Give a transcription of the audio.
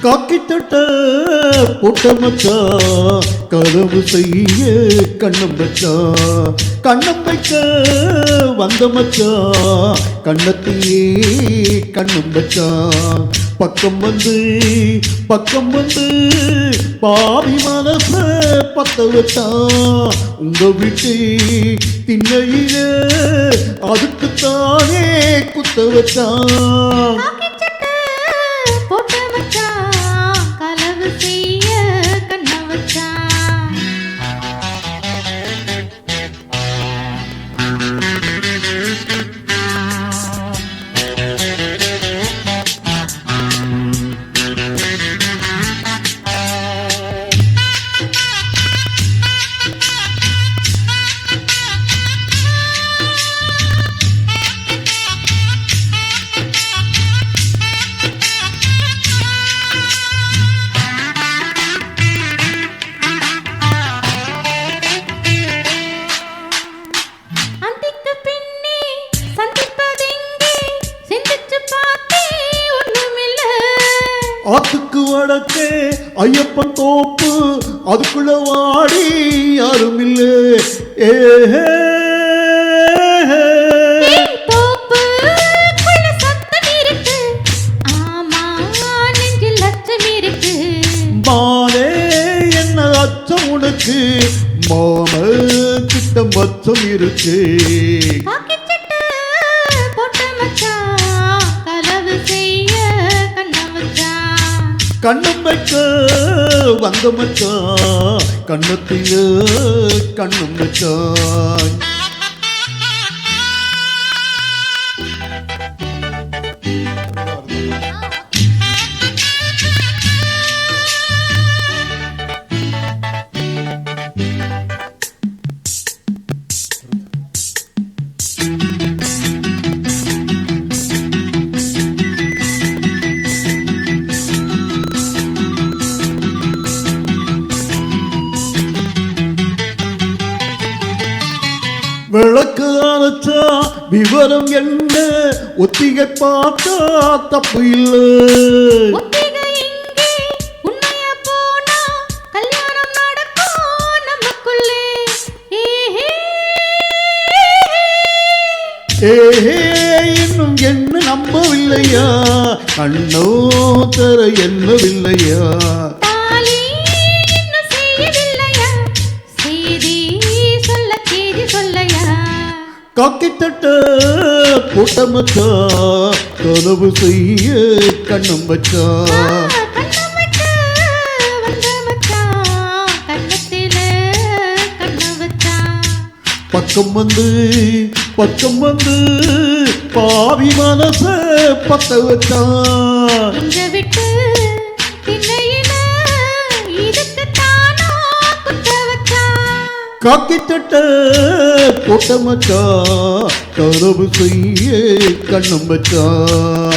காக்கி தட்ட போட்ட மச்சான் கதவு செய்ய கண்ணம் வச்சான் கண்ணம் வைக்க வந்த மச்சான் கண்ணத்தையே கண்ணம் வச்சான் பக்கம் வந்து பாவி மனச பத்த வச்சான் உங்க வீட்டு திண்ணையில அதுக்குத்தானே குத்த வச்சான் ஆத்துக்கு வடக்கே ஐயப்பன் தோப்பு அதுக்குள்ள வாடி யாரும் இல்ல மானே என்ன அச்சம் உனக்கு மாம கிட்ட மச்சம் இருக்கு கண்ணம் வைக்க வந்த மச்சான் கண்ணத்தில கண்ணம் வச்சான் விளக்கு அணைச்சா விவரம் என்ன ஒத்திகை பார்த்தா தப்பு இல்லை இன்னும் என்ன நம்பவில்லையா கண்ணோ தர என்னவில்லையா காக்கி தட்ட போட்ட மச்சான் கனவு செய்ய கண்ணம் வச்சான் பக்கம் வந்து பாவி மனச பத்த வச்சான் காக்கி தட்ட போட்ட மச்சான் கனவு செய்ய கண்ணம் வச்சான்